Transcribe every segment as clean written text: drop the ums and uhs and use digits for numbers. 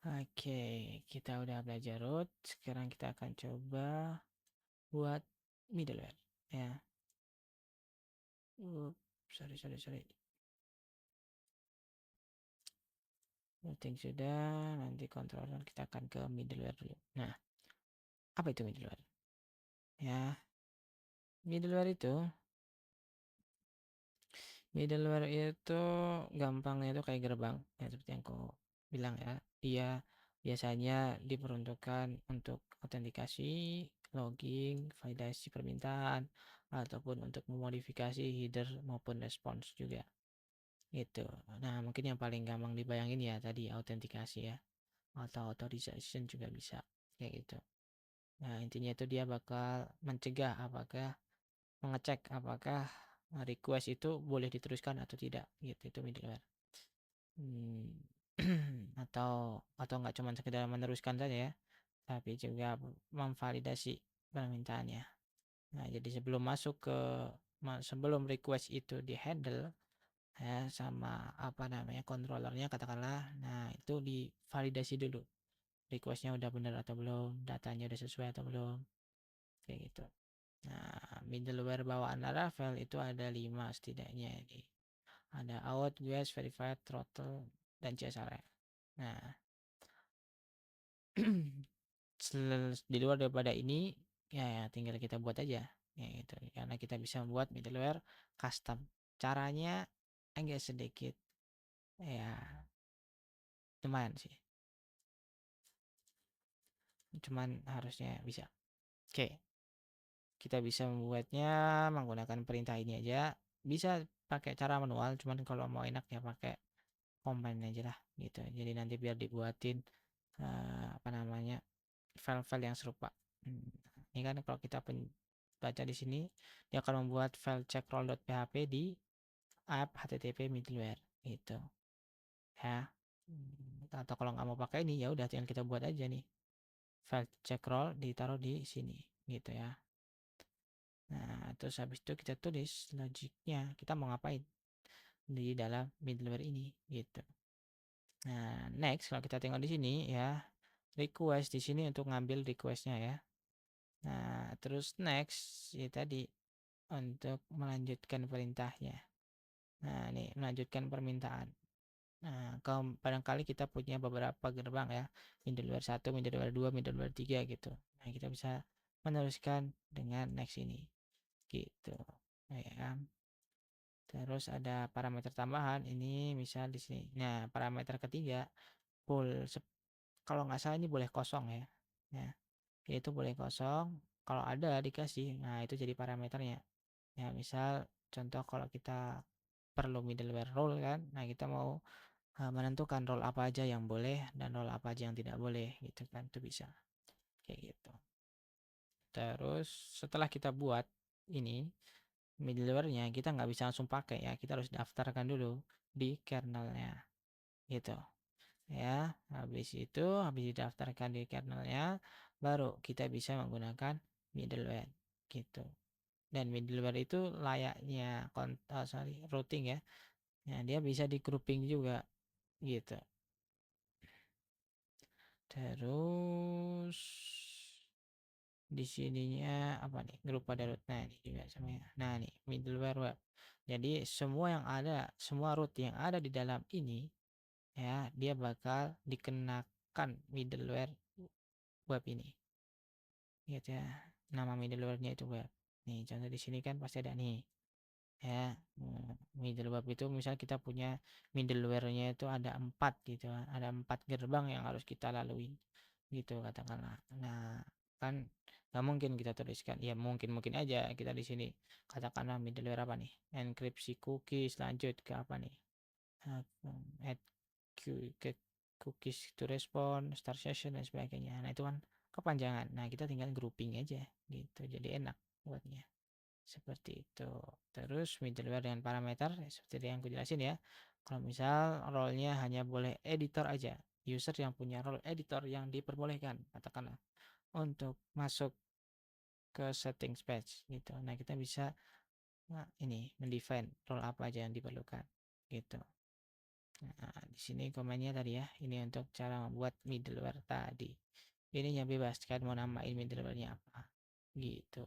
Oke, kita udah belajar root. Sekarang kita akan coba buat middleware ya. Sorry. Routing sudah, nanti controller kita akan ke middleware dulu. Nah, apa itu middleware? Ya, middleware itu gampangnya itu kayak gerbang ya, seperti yang kau bilang ya. Dia biasanya diperuntukkan untuk autentikasi, logging, validasi permintaan, ataupun untuk memodifikasi header maupun response juga gitu. Nah, mungkin yang paling gampang dibayangin ya tadi autentikasi ya, atau authorization juga bisa kayak gitu. Nah, intinya itu dia bakal mencegah mengecek apakah request itu boleh diteruskan atau tidak gitu, itu middleware. Hmm, atau nggak cuma sekedar meneruskan saja ya, tapi juga memvalidasi permintaannya. Nah, jadi sebelum request itu di handle ya sama apa namanya controllernya katakanlah, nah itu divalidasi dulu requestnya udah benar atau belum, datanya udah sesuai atau belum, kayak gitu. Nah, middleware bawaan Laravel itu ada 5 setidaknya ini. Ada out, guest, verified, throttle, dan CSRF. Nah, di luar daripada ini ya tinggal kita buat aja ya gitu. Karena kita bisa membuat middleware custom. Caranya agak sedikit ya lumayan sih. Cuman harusnya bisa. Oke, kita bisa membuatnya menggunakan perintah ini aja. Bisa pakai cara manual, cuman kalau mau enak ya pakai combine aja lah gitu. Jadi nanti biar dibuatin apa namanya file-file yang serupa. Ini kan kalau kita baca di sini dia akan membuat file check roll.php di app http middleware gitu ya. Atau kalau nggak mau pakai ini ya udah tinggal kita buat aja nih file check roll ditaruh di sini gitu ya. Nah, terus habis itu kita tulis logiknya kita mau ngapain di dalam middleware ini gitu. Nah, next kalau kita tengok di sini ya, request di sini untuk ngambil requestnya ya. Nah, terus next ya tadi untuk melanjutkan perintahnya. Nah, ini melanjutkan permintaan. Nah, kalau barangkali kita punya beberapa gerbang ya, middleware 1, middleware 2, middleware 3 gitu. Nah, kita bisa meneruskan dengan next ini gitu. Nah, ya kan. Terus ada parameter tambahan ini misal di sini. Nah, parameter ketiga full kalau nggak salah ini boleh kosong ya. Ya, itu boleh kosong. Kalau ada dikasih, nah itu jadi parameternya. Ya, misal contoh kalau kita perlu middleware role kan, nah kita mau menentukan role apa aja yang boleh dan role apa aja yang tidak boleh gitu kan, itu bisa kayak gitu. Terus setelah kita buat ini middleware-nya, kita nggak bisa langsung pakai ya, kita harus daftarkan dulu di kernelnya gitu ya. Habis didaftarkan di kernelnya baru kita bisa menggunakan middleware gitu. Dan middleware itu layaknya routing ya. Nah, dia bisa di grouping juga gitu. Terus di sininya apa nih? Grup pada root. Nah, ini juga sama ya. Nah, nih middleware web. Jadi semua root yang ada di dalam ini ya, dia bakal dikenakan middleware web ini. Gitu ya. Nama middleware-nya itu web. Nih, contoh di sini kan pasti ada nih ya. Middleware itu misal kita punya middleware-nya itu ada 4 gitu kan. Ada 4 gerbang yang harus kita lalui gitu katakanlah. Nah, kan nggak mungkin kita tuliskan ya, mungkin aja kita di sini katakanlah middleware apa nih, enkripsi cookies, lanjut ke apa nih, add ke cookies to respond, start session dan sebagainya. Nah, itu kan kepanjangan. Nah, kita tinggal grouping aja gitu, jadi enak buatnya seperti itu. Terus middleware dengan parameter seperti yang aku jelasin ya. Kalau misal role-nya hanya boleh editor aja, user yang punya role editor yang diperbolehkan katakanlah untuk masuk ke settings page gitu. Nah, kita bisa ini mendefine role apa aja yang diperlukan gitu. Nah, di sini komennya tadi ya, ini untuk cara membuat middleware tadi. Ininya bebas kan mau namain middleware-nya apa. Gitu.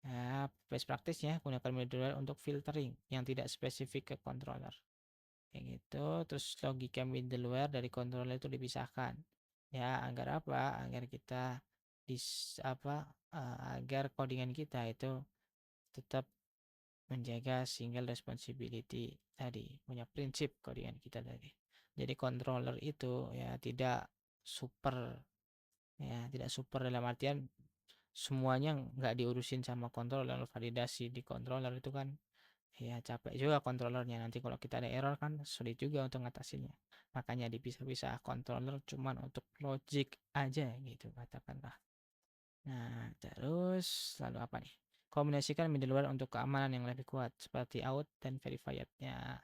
Nah, best practice-nya gunakan middleware untuk filtering yang tidak spesifik ke controller. Kayak gitu, terus logika middleware dari controller itu dipisahkan. Ya, agar apa? Agar kita agar codingan kita itu tetap menjaga single responsibility tadi, punya prinsip codingan kita tadi. Jadi controller itu ya super tidak super dalam artian semuanya nggak diurusin sama controller, validasi di controller itu kan ya capek juga controllernya, nanti kalau kita ada error kan sulit juga untuk ngatasinnya, makanya dipisah-pisah controller cuman untuk logic aja gitu katakanlah. Nah terus lalu apa nih, kombinasikan middleware untuk keamanan yang lebih kuat seperti out dan verified ya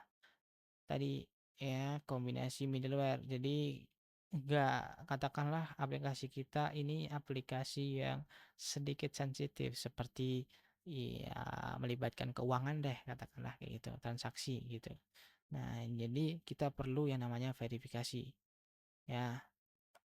tadi ya, kombinasi middleware. Jadi enggak, katakanlah aplikasi kita ini aplikasi yang sedikit sensitif seperti ya melibatkan keuangan deh katakanlah kayak gitu, transaksi gitu. Nah, jadi kita perlu yang namanya verifikasi. Ya,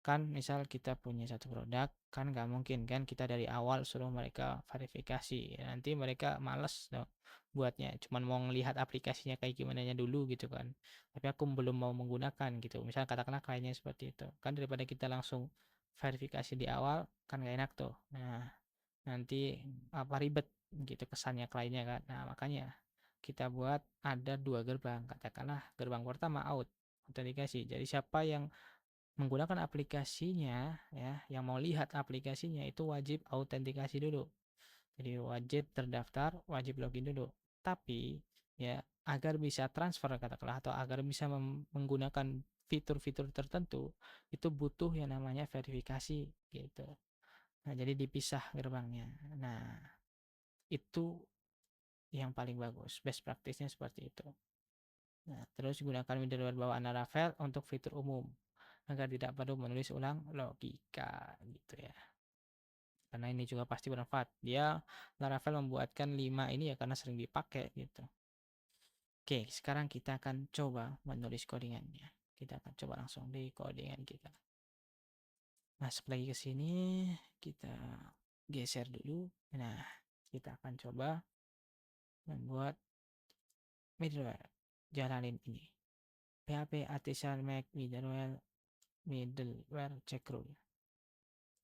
kan misal kita punya satu produk, kan nggak mungkin kan kita dari awal suruh mereka verifikasi, nanti mereka males dong buatnya, cuman mau ngelihat aplikasinya kayak gimana dulu gitu kan, tapi aku belum mau menggunakan gitu, misal katakanlah kliennya seperti itu kan, daripada kita langsung verifikasi di awal kan nggak enak tuh. Nah nanti apa ribet gitu kesannya kliennya kan. Nah makanya kita buat ada dua gerbang, katakanlah gerbang pertama out autentikasi, jadi siapa yang menggunakan aplikasinya ya, yang mau lihat aplikasinya itu wajib autentikasi dulu. Jadi wajib terdaftar, wajib login dulu. Tapi ya agar bisa transfer katakanlah atau agar bisa menggunakan fitur-fitur tertentu itu butuh yang namanya verifikasi gitu. Nah, jadi dipisah gerbangnya. Nah, itu yang paling bagus. Best practice-nya seperti itu. Nah, terus gunakan middleware bawaan Laravel untuk fitur umum agar tidak perlu menulis ulang logika gitu ya. Karena ini juga pasti bermanfaat. Dia Laravel membuatkan 5 ini ya karena sering dipakai gitu. Oke, sekarang kita akan coba menulis codingannya. Kita akan coba langsung di codingan kita. Masuk lagi ke sini, kita geser dulu. Nah, kita akan coba membuat middleware. Jalanin ini. PHP artisan make middleware check rule.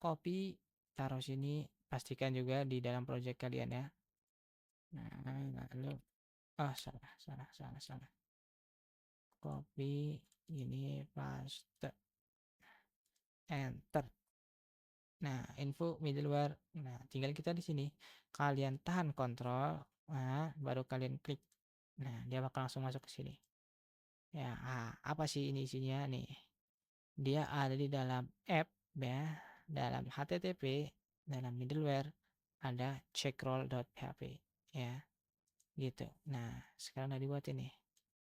Copy, taruh sini, pastikan juga di dalam project kalian ya. Nah, lalu salah. Copy ini paste, enter. Nah, info middleware. Nah, tinggal kita di sini. Kalian tahan kontrol, nah, baru kalian klik. Nah, dia bakal langsung masuk ke sini. Ya, apa sih ini isinya nih? Dia ada di dalam app ya, dalam HTTP, dalam middleware ada checkrole.php ya, gitu. Nah, sekarang udah dibuat ini.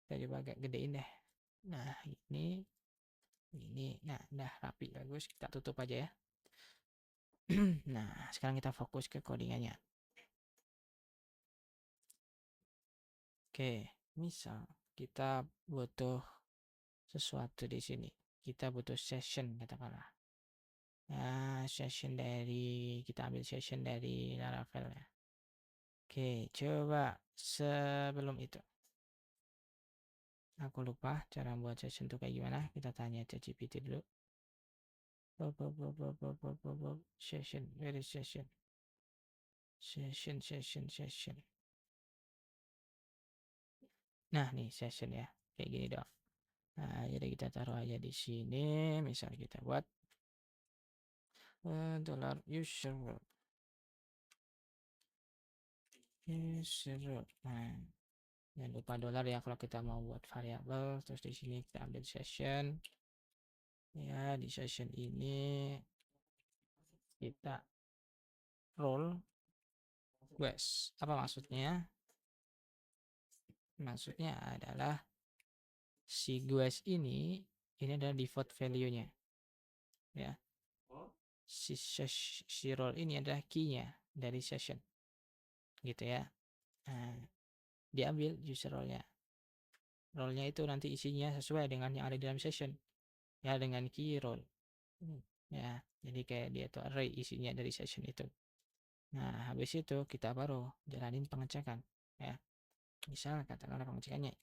Kita coba agak gedein deh. Nah, ini, nah, udah rapi bagus. Kita tutup aja ya. Nah, sekarang kita fokus ke codingannya. Oke, misal kita butuh sesuatu di sini. Kita butuh session katakanlah. Nah, kita ambil session dari Laravel ya. Oke, coba sebelum itu. Aku lupa cara buat session itu kayak gimana. Kita tanya ChatGPT dulu. Session, where is session? Session. Nah, nih session ya. Kayak gini dong. Nah, jadi kita taruh aja di sini. Misal kita buat dollar user world. Nah, jangan lupa dolar ya kalau kita mau buat variabel. Terus di sini kita ambil session. Ya, di session ini kita roll quest. Apa maksudnya? Maksudnya adalah si quest ini adalah default value-nya. Ya. Si role ini adalah key-nya dari session. Gitu ya. Nah, diambil user role-nya. role-nya itu nanti isinya sesuai dengan yang ada di dalam session, ya dengan key role. Ya, jadi kayak dia tuh array isinya dari session itu. Nah, habis itu kita baru jalanin pengecekan, ya. Misal katakanlah pengecekannya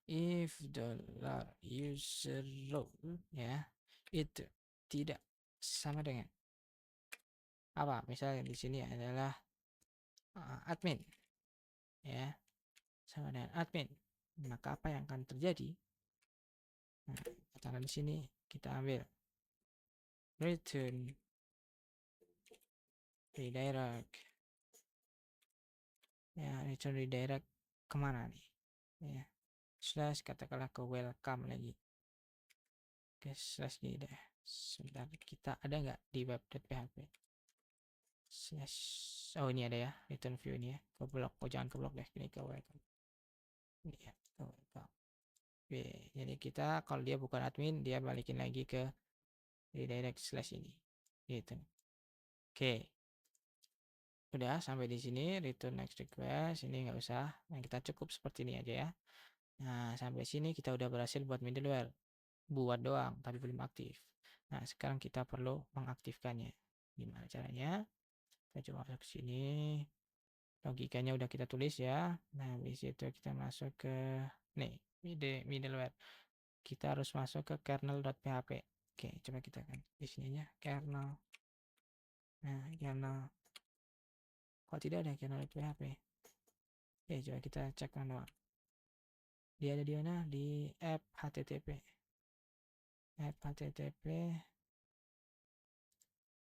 if dollar user role, ya, itu tidak sama dengan apa? Misalnya di sini adalah admin, ya, sama dengan admin. Maka apa yang akan terjadi? Nah, katakan di sini kita ambil return redirect, ya, return redirect kemana nih, ya, slash katakanlah ke welcome lagi, ke slash gini deh. Sebentar, kita ada nggak di web.php slash, oh ini ada ya, return view ini ya, ke blok, oh jangan ke blok deh, ini ke welcome, ini ya, ke welcome. Oke, jadi kita kalau dia bukan admin, dia balikin lagi ke redirect slash ini, gitu. Oke, udah sampai di sini return next request, ini nggak usah, nah kita cukup seperti ini aja ya. Nah, sampai sini kita udah berhasil buat middleware, buat doang tapi belum aktif. Nah, sekarang kita perlu mengaktifkannya. Gimana caranya? Kita coba masuk ke sini, logikanya udah kita tulis ya. Nah, habis itu kita masuk ke nih middleware, kita harus masuk ke kernel.php. Oke, coba kita kan di sininya kernel. Nah, kernel, kok tidak ada kernel.php? Oke, coba kita cek doang. Dia ada di mana? Di app http. App http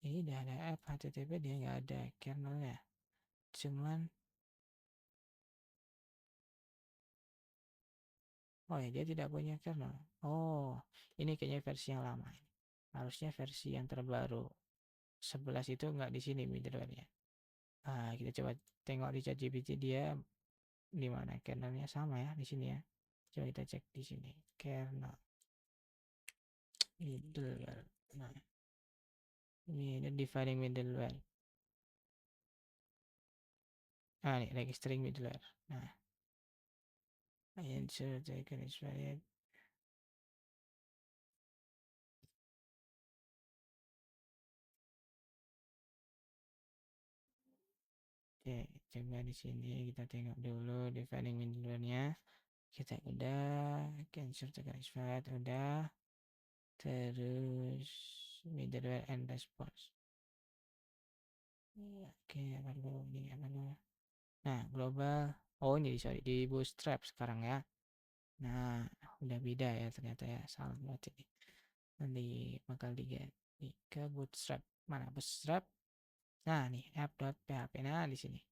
ini udah ada app http, dia nggak ada kernelnya, cuman oh ya dia tidak punya kernel. Oh, ini kayaknya versi yang lama, harusnya versi yang terbaru 11 itu nggak di sini middleware-nya. Kita coba tengok di ChatGPT dia di mana kernelnya, sama ya di sini ya. Coba kita cek di sini kernel middleware. Nah, ini ada defining middleware. Ini registering middleware. Nah, ensure taken expired. Oke, coba di sini kita tengok dulu defining middleware-nya. Kita udah, cancel tekan expired udah, terus middleware and response. Oke, apa dulu ini, apa dulu? Nah, global. Oh, ini sorry di bootstrap sekarang ya. Nah, udah beda ya ternyata ya, salah berarti nih. Nanti bakal diganti ke bootstrap. Mana bootstrap? Nah, nih app.php. Nah, di sini.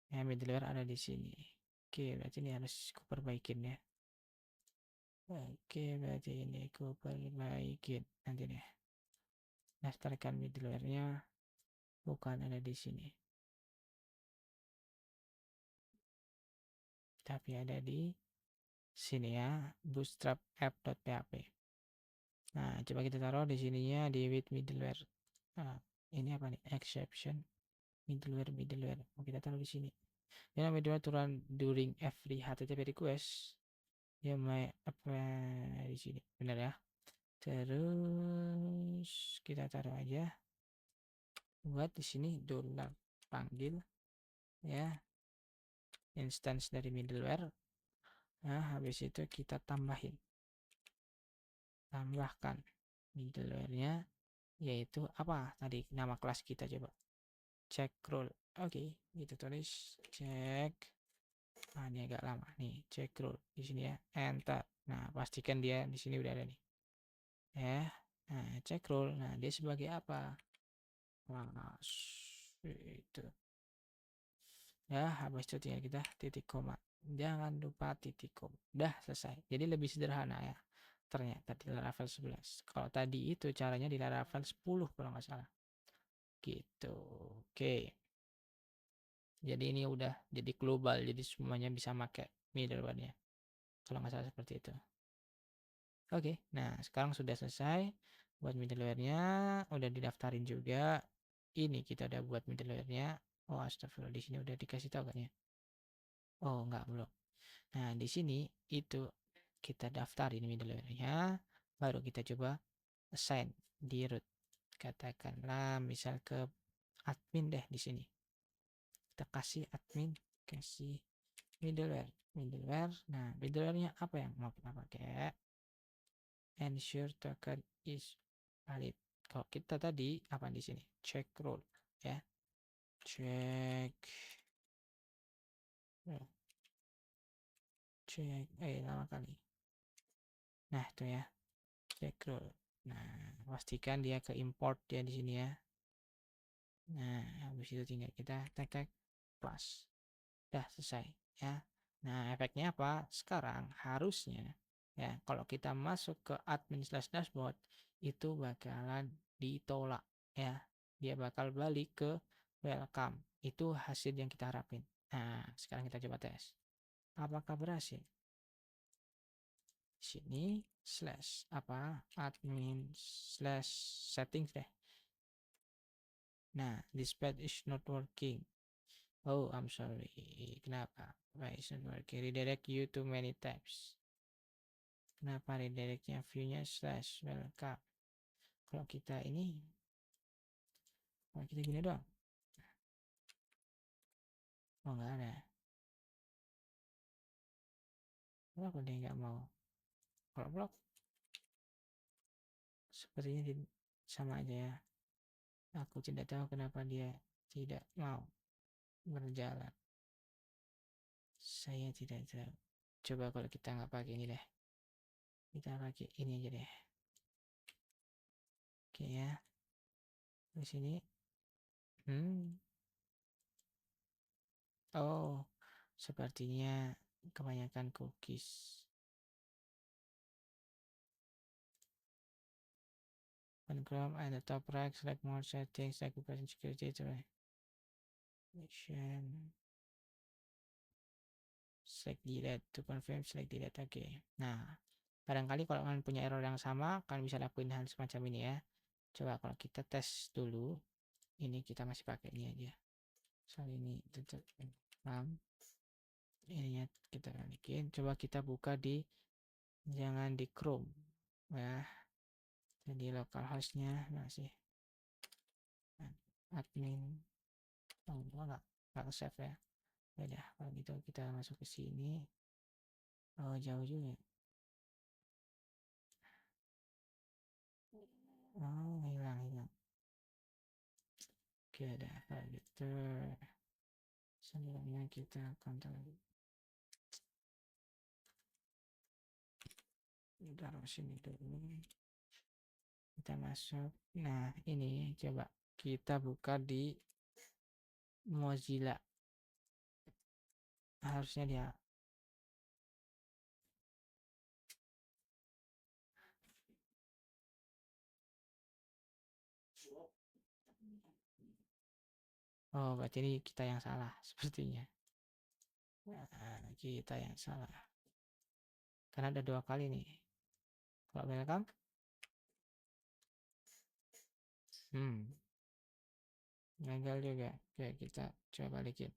Ya, middleware ada di sini. Oke, berarti ini harus ku perbaikin ya. Oke, berarti ini ku perbaikin nanti deh. Daftarkan middleware-nya bukan ada di sini, tapi ada di sini ya, bootstrap app.php. Nah, coba kita taruh di sininya di with middleware. Nah, ini apa nih? Exception middleware. Mau kita taruh di sini. Ya, middleware to run during every HTTP request. Ya, apa di sini? Benar ya? Terus kita taruh aja buat di sini dollar panggil ya instance dari middleware. Nah, habis itu kita tambahkan middleware-nya, yaitu apa tadi nama kelas kita, coba check rule. Oke, gitu tulis check. Ini agak lama nih, check rule di sini ya, enter. Nah, pastikan dia di sini udah ada nih ya. Nah, check rule, nah dia sebagai apa? Nah, itu ya, habis itu tinggal kita titik koma, jangan lupa titik koma, udah selesai. Jadi lebih sederhana ya ternyata di Laravel 11. Kalau tadi itu caranya di Laravel 10 kalau nggak salah gitu. Oke, jadi ini udah jadi global, jadi semuanya bisa pakai middleware-nya kalau nggak salah seperti itu. Oke, nah sekarang sudah selesai buat middleware-nya, udah didaftarin juga. Ini kita udah buat middleware-nya. Oh astagfirullah, di sini udah dikasih tahu kan ya. Oh, enggak, belum. Nah, di sini itu kita daftarin middleware-nya, baru kita coba assign di root. Katakanlah misal ke admin deh di sini. Kita kasih admin, kasih middleware. Nah, middleware-nya apa yang mau kita pakai? Ensure token is valid. Kalau kita tadi apa di sini? Check role ya. Check lama kali. Nah, itu ya. Check role. Nah, pastikan dia ke import ya di sini ya. Nah, habis itu tinggal kita tag plus. Udah selesai ya. Nah, efeknya apa? Sekarang harusnya ya, kalau kita masuk ke admin/dashboard itu bakalan ditolak ya. Dia bakal balik ke welcome. Itu hasil yang kita harapin. Nah, sekarang kita coba tes. Apakah berhasil? Sini slash apa? Admin/settings deh. Nah, this page is not working. Oh, I'm sorry. Kenapa? Why is not working? Redirect you to many tabs. Kenapa redirectnya view-nya slash welcome? Kalau kita ini, kalau kita gini doang. Oh, nggak ada. Kenapa dia nggak mau? Kalau blok, sepertinya sama aja ya. Aku tidak tahu kenapa dia tidak mau berjalan. Saya tidak tahu. Coba kalau kita nggak pakai ini deh. Kita pakai ini aja deh. Oke ya. Di sini. Oh, sepertinya kebanyakan cookies. On Chrome at the top right, select more settings like open security action. Select delete to confirm, select delete. Oke. Nah, barangkali kalau kalian punya error yang sama, kalian bisa lakuin hal semacam ini ya. Coba kalau kita tes dulu, ini kita masih pakai ini aja. Soal ini tutup. Ini ya kita balikin. Coba kita buka di, jangan di Chrome ya. Jadi localhostnya masih admin. Oh, nggak save ya. Beda. Kalau gitu kita masuk ke sini. Oh, jauh juga. Oh, hilang. Oke, ada kalau gitu. Sebenarnya kita kontrol. Taruh sini dulu. Kita masuk. Nah, ini coba kita buka di Mozilla. Harusnya dia. Oh, berarti ini kita yang salah sepertinya. Nah, kita yang salah. Karena ada 2 kali nih. Kalau welcome. Gagal juga. Oke, kita coba balikin.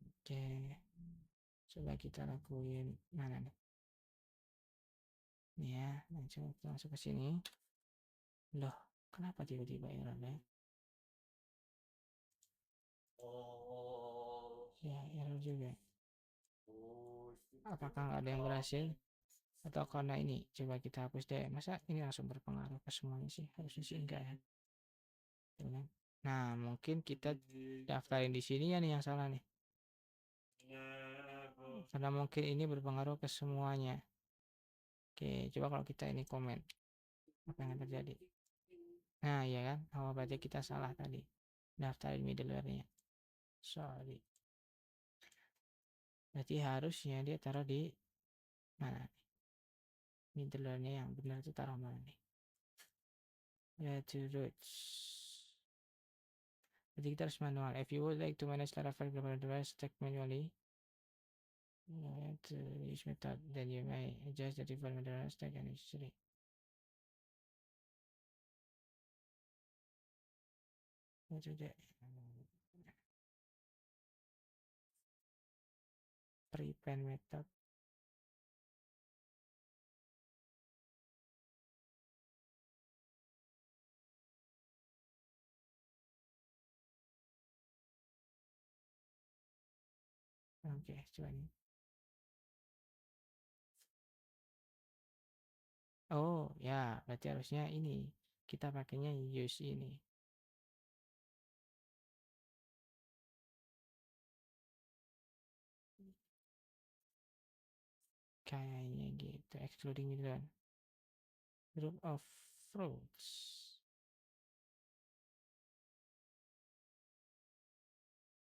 Oke. Coba kita lakuin mana nih? Nih ya, nah, coba kita masuk ke sini. Loh, kenapa tiba-tiba error ya? Ya, error juga. Apakah nggak ada yang berhasil? Atau karena ini? Coba kita hapus deh. Masa ini langsung berpengaruh ke semuanya sih? Harusnya sih enggak ya. Nah, mungkin kita daftarin di sini ya nih yang salah nih. Karena mungkin ini berpengaruh ke semuanya. Oke, coba kalau kita ini komen. Apa yang terjadi? Nah, iya kan? Oh, berarti kita salah tadi. Daftarin middleware-nya. Sorry. Berarti harusnya dia taruh di mana? Middleware-nya yang benar itu taruh mana nih? Ya, to roots. Jadi kita harus manual. If you would like to manage Laravel global device stack manually, to use method, then you may adjust the default middleware stack and history. Itu deh. prepend method. Oke, coba ini. Oh, ya, berarti harusnya ini. Kita pakainya use ini. Kayaknya gitu, excluding gitu kan. Group of fruits.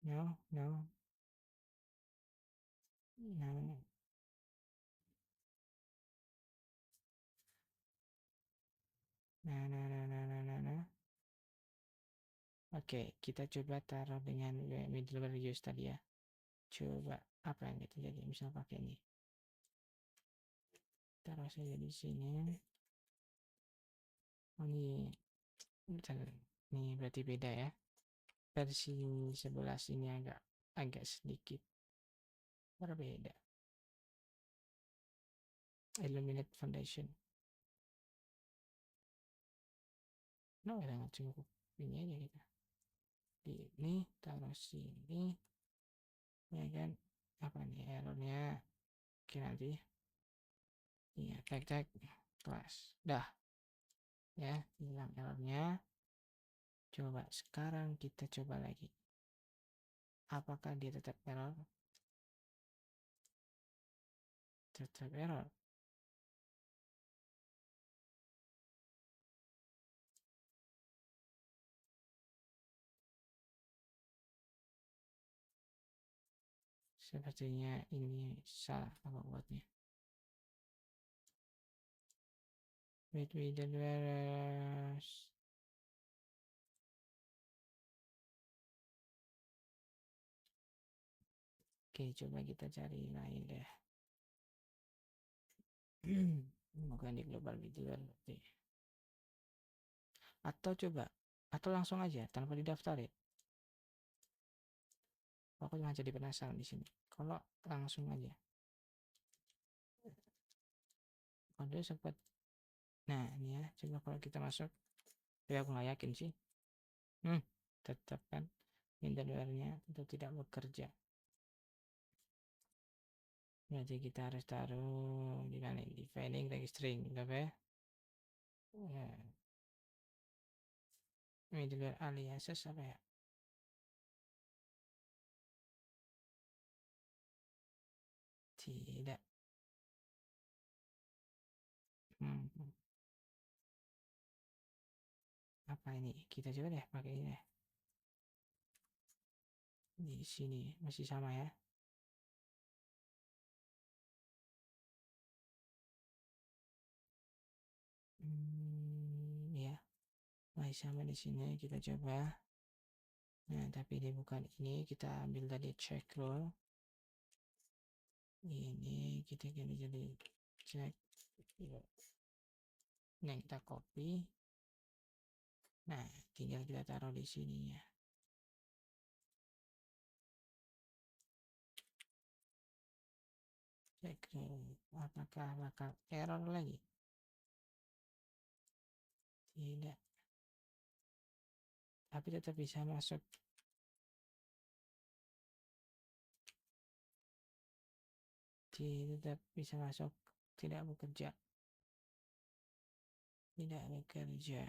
No, no, no. Nah, nah, nah, nah, nah, nah, nah. Oke, kita coba taruh dengan middleware use tadi ya. Coba apa yang kita jadi? Misal pakai ini. Taruh saja di sini. Oh, ini berarti beda ya. Versi 11 ini agak sedikit berbeda. Illuminate Foundation. No, sangat cukup ini aja kita. Ini taruh sini. Ya kan? Apa nih errornya? Oke nanti. Iya, tag kelas. Dah. Ya, hilang errornya. Coba sekarang kita coba lagi. Apakah dia tetap error? Tetap error. Sepertinya ini salah apa buatnya. Wait, Oke, coba kita cari lain deh. Bukan di global middleware berarti. Atau coba, atau langsung aja tanpa didaftarin. Aku cuma jadi penasaran di sini. Kalau langsung aja. Kode sempat. Nah, ini ya. Coba kalau kita masuk. Tapi aku nggak yakin sih. Tetap kan middleware-nya tetap tidak bekerja. Berarti kita harus taruh di mana? Defining registering, apa ya? Middleware aliases apa ya? Tidak. Apa ini? Kita coba deh pakai ini deh. Di sini masih sama ya. Ya, masih sama di sini. Kita coba. Nah, tapi ini bukan ini. Kita ambil tadi check role. Ini kita ganti jadi check. Nah, kita copy. Nah, tinggal kita taruh di sini ya. Check role. Apakah bakal error lagi? Tidak. Tapi tetap bisa masuk. Tetap bisa masuk. Tidak bekerja. Tidak bekerja.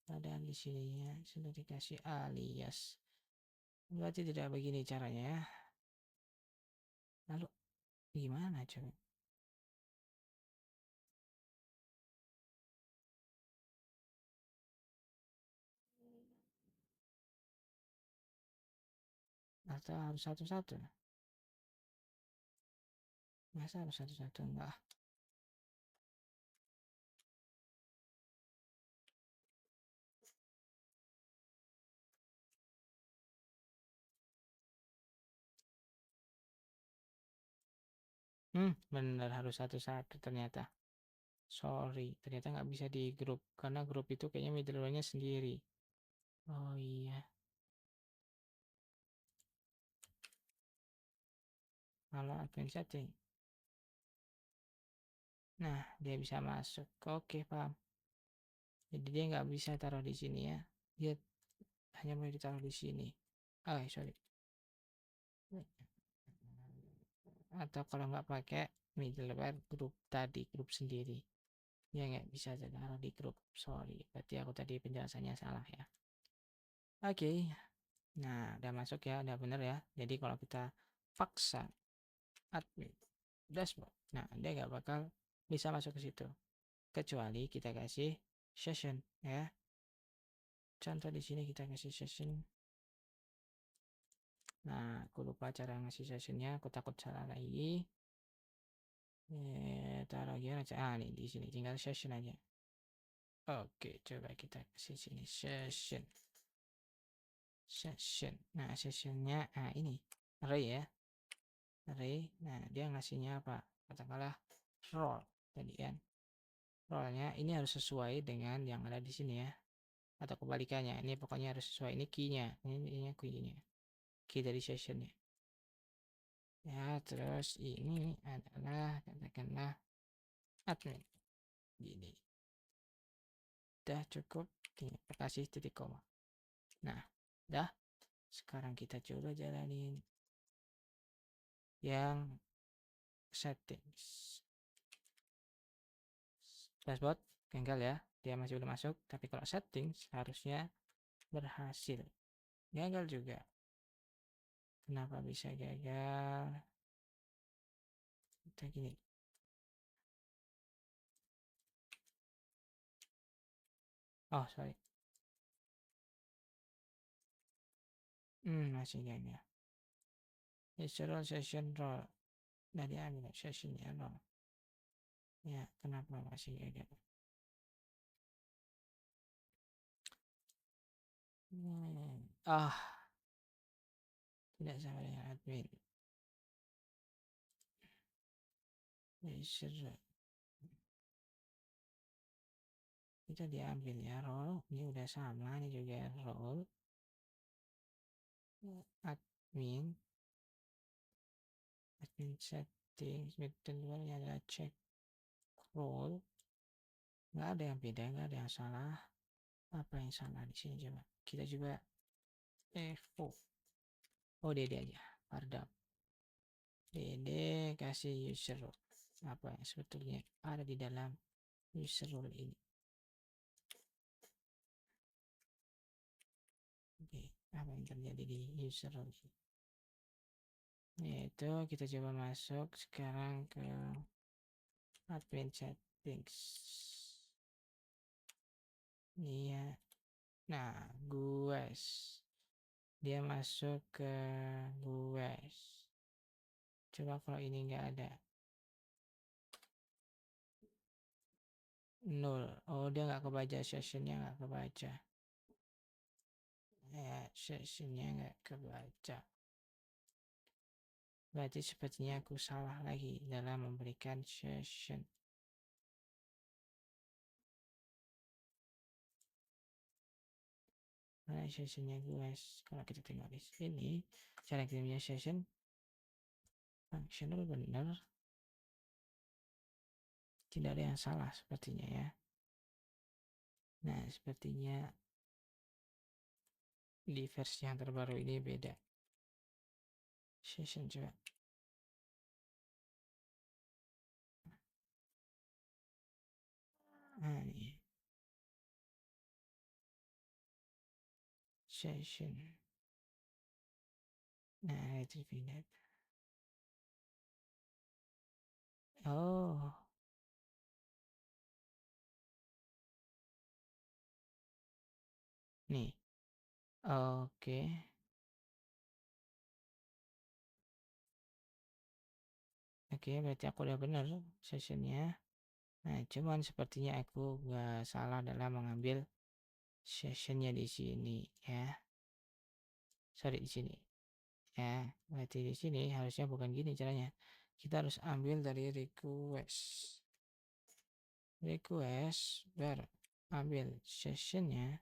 Padahal di sininya sudah dikasih alias. Berarti tidak begini caranya ya. Lalu gimana coba? Atau harus satu-satu? Masa harus satu-satu? Enggak. Benar harus satu-satu ternyata. Sorry, ternyata nggak bisa di grup karena grup itu kayaknya middleware-nya sendiri. Oh iya. kalau admin setting. Nah, dia bisa masuk. Oke, paham. Jadi dia nggak bisa taruh di sini ya. Dia hanya boleh ditaruh di sini. Oh, sorry. Atau kalau nggak pakai middleware grup tadi, grup sendiri. Ya nggak bisa taruh di grup. Sorry, berarti aku tadi penjelasannya salah ya. Oke. Nah, udah masuk ya, udah bener ya. Jadi kalau kita paksa admin dashboard, nah dia nggak bakal bisa masuk ke situ. Kecuali kita kasih session ya. Contoh di sini kita kasih session. Nah, aku lupa cara ngasih sessionnya, aku takut salah lagi. Taruh gimana aja. Ah, nih di sini tinggal session aja. Oke, coba kita kasih sini session. Session. Nah, sessionnya ini array ya. Array. Nah, dia ngasihnya apa? Katakanlah role tadi kan. Role-nya ini harus sesuai dengan yang ada di sini ya. Atau kebalikannya. Ini pokoknya harus sesuai. Ini key-nya. Ini key-nya. Key dari sessionnya. Ya, terus ini adalah katakanlah admin. Gini. Udah cukup. Tinggal kasih titik koma. Nah, dah. Sekarang kita coba jalanin yang settings. Dashboard gagal ya, dia masih belum masuk. Tapi kalau settings harusnya berhasil. Gagal juga. Kenapa bisa gagal? Kita gini. Oh, sorry. Masih gagal. User role session role. Nah, dia ambil sessionnya role. Ya, kenapa masih gagal? Tidak sama dengan admin. User kita diambil ya role. Ini udah sama, ini juga role. Admin settings middleware adalah check role. Nggak ada yang beda, nggak ada yang salah. Apa yang salah di sini coba kita coba echo. Oh, dede aja, pardon, dede kasih user role. Apa yang sebetulnya ada di dalam user role ini? Oke, apa yang terjadi di user role ini? Yaitu kita coba masuk sekarang ke admin settings. Ini ya. Nah, guys, dia masuk ke guys. Coba kalau ini nggak ada. 0. Oh, dia nggak kebaca, sessionnya nggak kebaca. Ya, sessionnya nggak kebaca. Berarti sepertinya aku salah lagi dalam memberikan session. Mana sessionnya guys? Kalau kita tengok di sini, cara kirimnya session functional benar. Tidak ada yang salah sepertinya ya. Nah, sepertinya di versi yang terbaru ini beda. Session coba. Nah, ini. Session. Nah, itu pindah. Oh, nih. Oke. Oke, berarti aku udah benar sessionnya. Nah, cuman sepertinya aku gak salah dalam mengambil sessionnya di sini ya. Sorry, di sini. Ya, berarti di sini harusnya bukan gini caranya. Kita harus ambil dari request. Request, baru ambil sessionnya.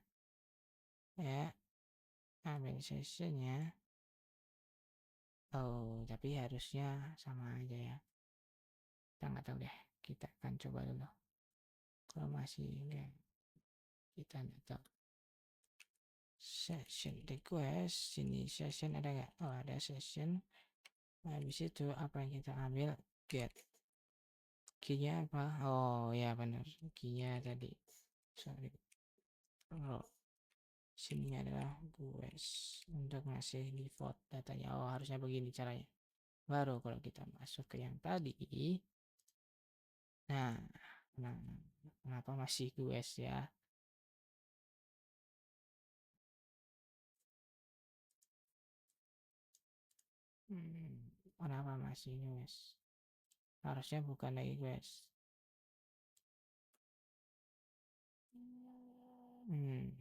Ya, ambil sessionnya. Oh, tapi harusnya sama aja ya. Kita nggak tahu deh. Kita akan coba dulu. Kalau masih enggak, kita nggak tahu. Session request. Sini session ada nggak? Oh, ada session. Habis itu apa yang kita ambil? Get. Key-nya apa? Oh, ya benar. Key-nya tadi. Sorry. Oh, sini adalah gue untuk ngasih default datanya. Oh, harusnya begini caranya. Baru kalau kita masuk ke yang tadi, nah, nah kenapa masih gue ya? Kenapa masih gue? Harusnya bukan lagi gue. Hmm,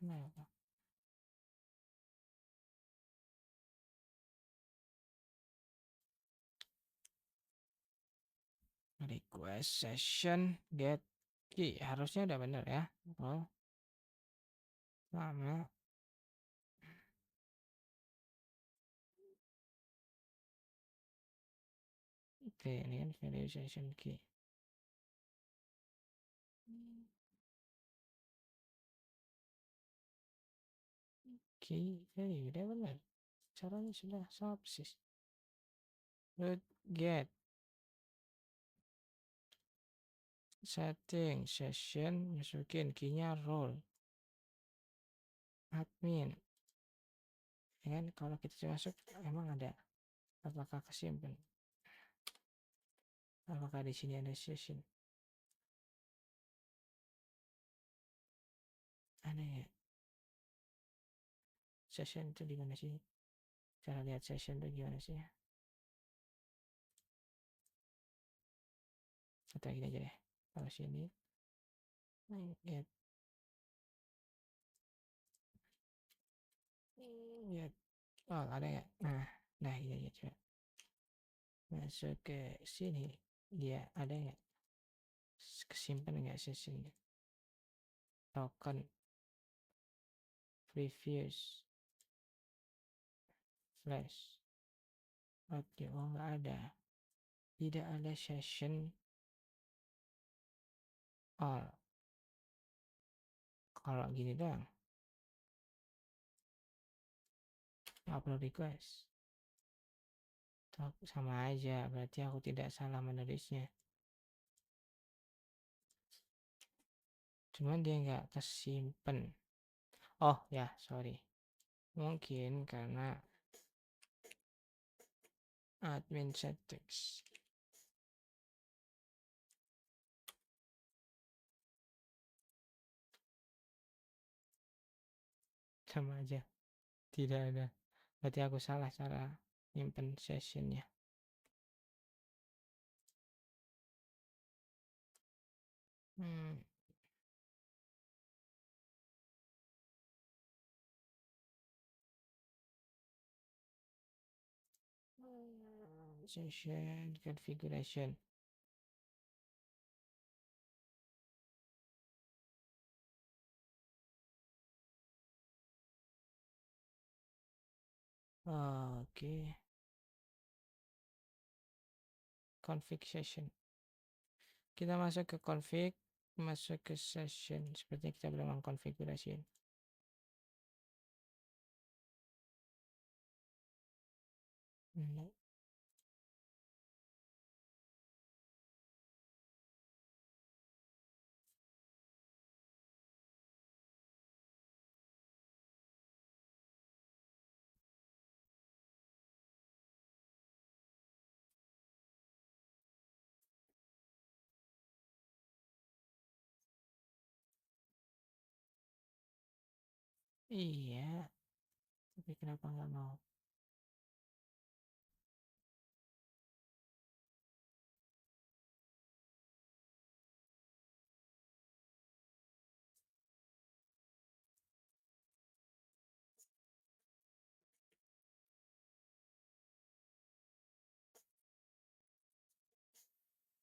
kenapa? Request session get key harusnya udah bener ya. Oh, lama. Oke, ini kan value session key. Key, udah bener. Caranya sudah sama persis. Root get setting session masukin key-nya role admin. Ya kan kalau kita masuk emang ada apakah kesimpan? Apakah di sini ada session? Ada ya? Session itu di mana sih? Cara lihat session itu gimana sih? Atau gini aja deh. Kalau sini get get oh ada ya? Nah ini aja coba masuk ke sini dia ada nggak kesimpan nggak session token previous flash. Oke, oh nggak ada, tidak ada session all. Kalau gini doang upload request sama aja, berarti aku tidak salah menulisnya, cuman dia nggak kesimpan. Oh ya, sorry, mungkin karena admin settings. Sama aja, tidak ada, berarti aku salah cara nyimpen sessionnya. Session configuration. Oke, config session. Kita masuk ke config, masuk ke session. Sepertinya kita belum mengkonfigurasi. Iya, tapi kenapa nggak mau?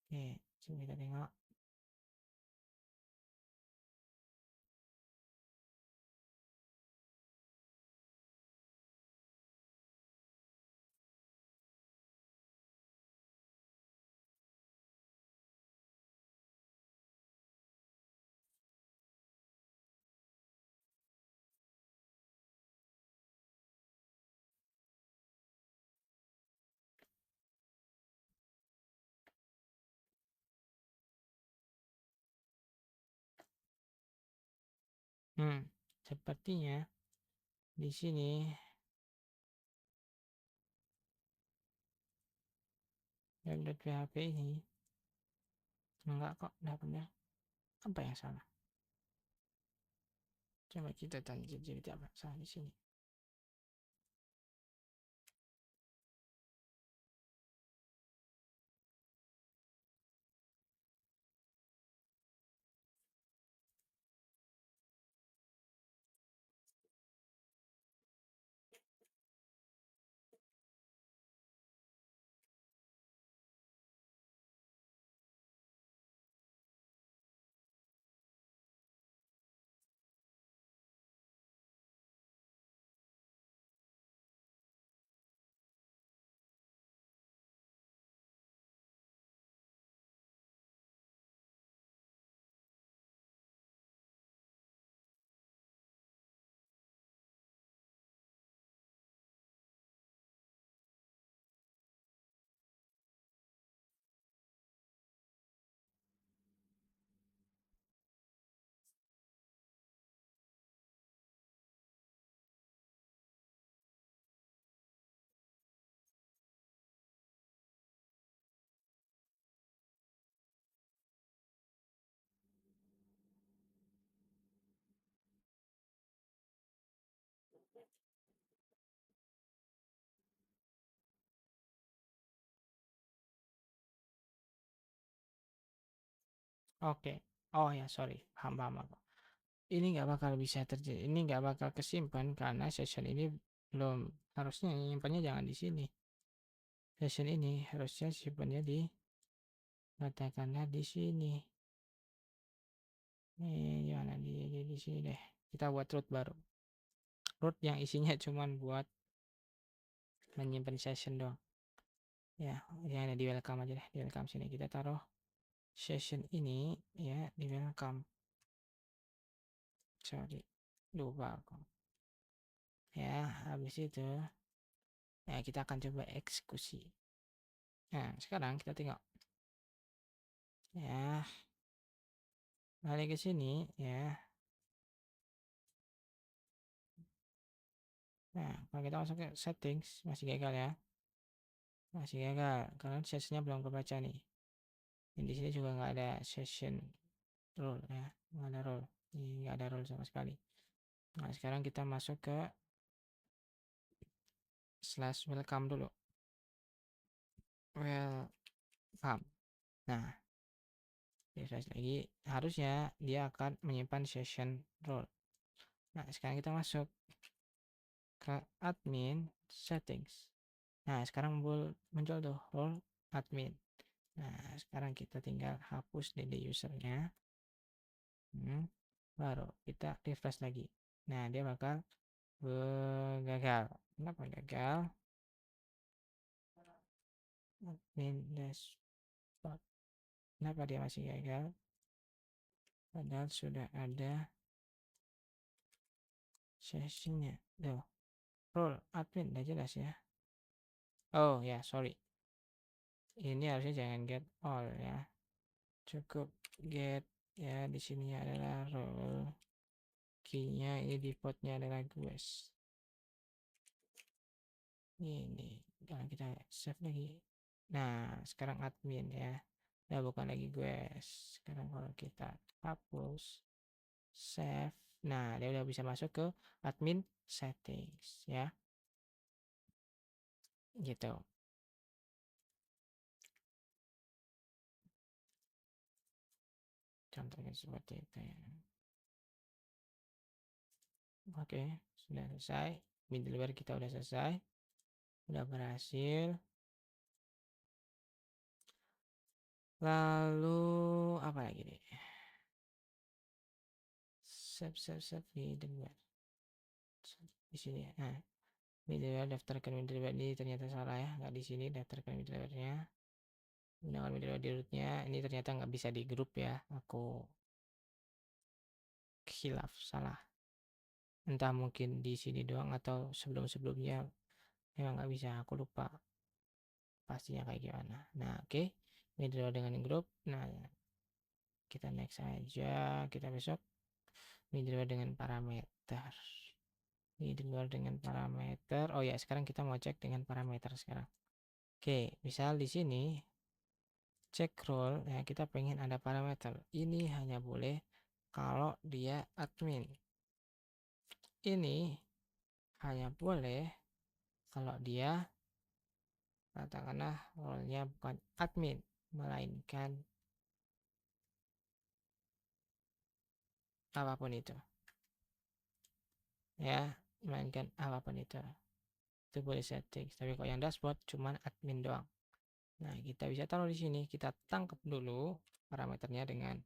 Oke, coba kita tengok. Sepertinya di sini web.php ini enggak kok, enggak benar. Apa yang salah? Coba kita tanya jadi apa yang salah di sini. Oke. Oh ya, sorry. Paham aku. Ini nggak bakal bisa terjadi. Ini nggak bakal kesimpan karena session ini belum, harusnya nyimpannya jangan di sini. Session ini harusnya simpannya di, katakanlah di sini. Gimana di sini deh. Kita buat root baru. Root yang isinya cuman buat menyimpan session doang. Ya, yang ada di welcome aja deh. Di welcome sini kita taruh session ini ya di welcome. Sorry, lupa aku. Ya, habis itu ya kita akan coba eksekusi. Nah, sekarang kita tengok. Ya, balik ke sini ya. Nah, kalau kita masuk ke settings masih gagal ya. Masih gagal karena sessionnya belum kebaca nih. Dan di sini juga nggak ada session rule ya, nggak ada rule. Ini nggak ada rule sama sekali. Nah, sekarang kita masuk ke slash welcome dulu. Welcome. Nah, refresh lagi. Harusnya dia akan menyimpan session role. Nah, sekarang kita masuk ke admin settings. Nah, sekarang muncul tuh role admin. Nah, sekarang kita tinggal hapus DD usernya. Baru kita refresh lagi. Nah, dia bakal gagal. Kenapa gagal? Admin dashboard. Kenapa dia masih gagal? Padahal sudah ada sessionnya. Tuh, role admin udah jelas ya. Oh ya, sorry. Ini harusnya jangan get all ya. Cukup get ya. Di sini adalah role. Key-nya ini defaultnya adalah guest. Ini kalau kita save lagi. Nah, sekarang admin ya. Nah, bukan lagi guest. Sekarang kalau kita hapus, save. Nah, dia udah bisa masuk ke admin settings ya. Gitu. Contohnya seperti itu ya. Oke, sudah selesai. Middleware kita udah selesai. Udah berhasil. Lalu apa lagi nih? Save middleware. Di sini ya. Nah, middleware, daftarkan middleware ini ternyata salah ya. Nggak di sini daftarkan middleware-nya. Gunakan middleware di rootnya. Ini ternyata nggak bisa di grup ya. Aku khilaf salah. Entah mungkin di sini doang atau sebelum-sebelumnya memang nggak bisa. Aku lupa pastinya kayak gimana. Nah, oke. Middleware dengan grup. Nah, kita next aja. Kita besok middleware dengan parameter. Middleware dengan parameter. Oh ya, sekarang kita mau cek dengan parameter sekarang. Oke, misal di sini cek role ya, kita pengen ada parameter. Ini hanya boleh kalau dia admin. Ini hanya boleh kalau dia katakanlah role-nya bukan admin, melainkan apapun itu. Ya, melainkan apapun itu. Itu boleh setting. Tapi kalau yang dashboard cuman admin doang. Nah, kita bisa taruh di sini. Kita tangkap dulu parameternya dengan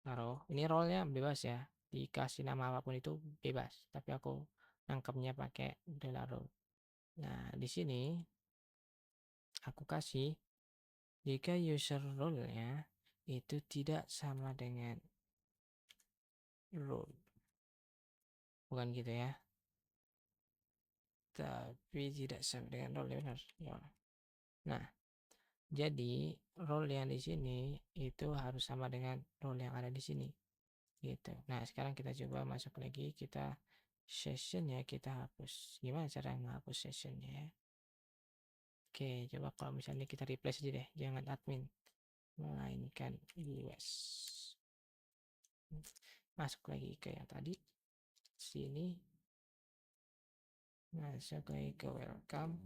taruh. Ini role-nya bebas ya. Dikasih nama apapun itu bebas. Tapi aku nangkepnya pakai $role. Nah, di sini aku kasih jika user role-nya itu tidak sama dengan role. Bukan gitu ya. Tapi tidak sama dengan role, benar. Ya. Nah, jadi role yang di sini itu harus sama dengan role yang ada di sini. Gitu. Nah, sekarang kita coba masuk lagi, kita sessionnya kita hapus. Gimana cara menghapus sessionnya ya? Oke, coba kalau misalnya kita replace aja deh, jangan admin, melainkan US. Masuk lagi ke yang tadi, sini, masuk lagi ke welcome.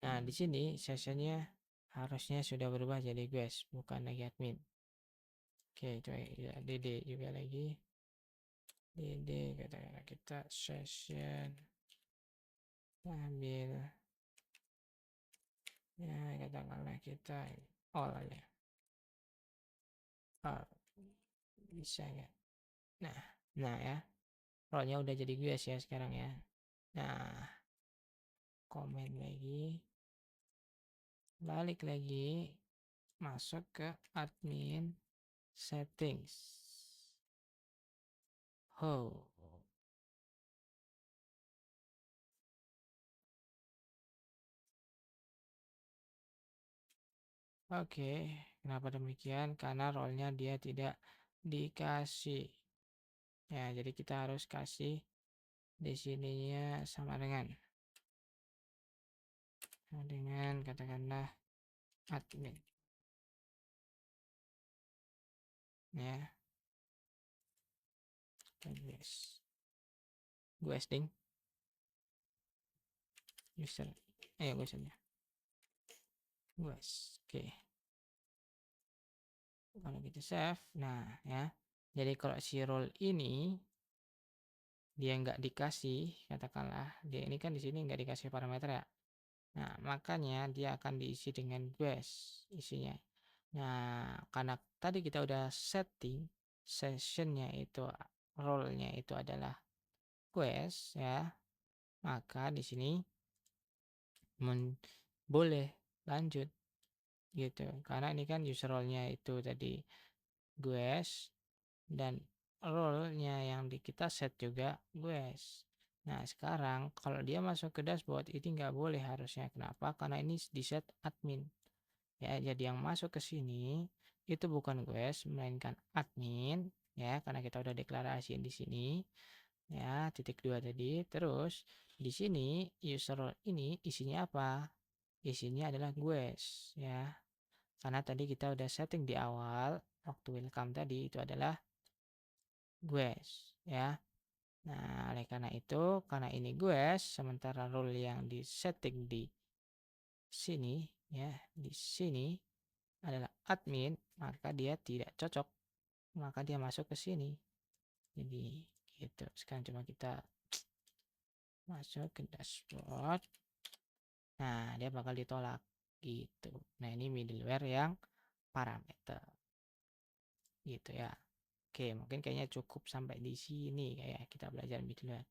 Nah, di sini sessionnya harusnya sudah berubah jadi guys, bukan lagi admin. Oke, coba ya, DD juga lagi. DD katakanlah kita session ambil ya, katakanlah kita all aja. All. Bisa nggak? Nah, nah ya, role-nya udah jadi guys ya sekarang ya. Nah, komen lagi, balik lagi, masuk ke admin settings. Oh, oke, kenapa demikian? Karena role-nya dia tidak dikasih. Ya, jadi kita harus kasih di sininya sama dengan katakanlah admin. Ya, guys. Gue ding. User. Ayo gue usernya. Guys. Oke. Kalau kita save, nah ya. Jadi kalau si role ini dia nggak dikasih, katakanlah dia ini kan di sini nggak dikasih parameter ya. Nah, makanya dia akan diisi dengan guys isinya. Nah, karena tadi kita udah setting sessionnya itu role-nya itu adalah quest ya, maka di sini boleh lanjut gitu. Karena ini kan user role-nya itu tadi guys dan role-nya yang kita set juga guys. Nah, sekarang kalau dia masuk ke dashboard ini nggak boleh harusnya. Kenapa? Karena ini di set admin. Ya, jadi yang masuk ke sini itu bukan guys, melainkan admin ya, karena kita udah deklarasiin di sini ya, titik 2 tadi. Terus di sini user role ini isinya apa? Isinya adalah guys ya. Karena tadi kita udah setting di awal waktu welcome tadi itu adalah guys ya. Nah, oleh karena itu, karena ini guys, sementara role yang di setting di sini ya, di sini adalah admin, maka dia tidak cocok, maka dia masuk ke sini. Jadi gitu. Sekarang coba kita masuk ke dashboard. Nah, dia bakal ditolak gitu. Nah, ini middleware yang parameter gitu ya. Oke, mungkin kayaknya cukup sampai di sini kayak kita belajar middleware.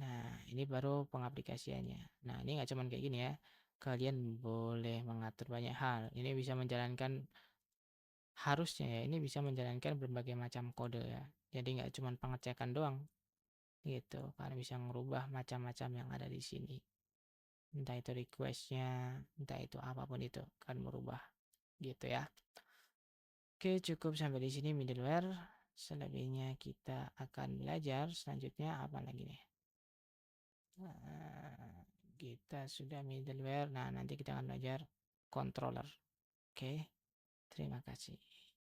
Nah, ini baru pengaplikasiannya. Nah, ini nggak cuman kayak gini ya. Kalian boleh mengatur banyak hal. Ini bisa menjalankan, harusnya ya, ini bisa menjalankan berbagai macam kode ya. Jadi nggak cuman pengecekan doang gitu. Karena bisa merubah macam-macam yang ada di sini. Entah itu requestnya, entah itu apapun itu kan merubah gitu ya. Oke, cukup sampai di sini middleware. Selebihnya kita akan belajar selanjutnya apa lagi nih. Kita sudah middleware. Nah, nanti kita akan belajar controller. Oke, terima kasih.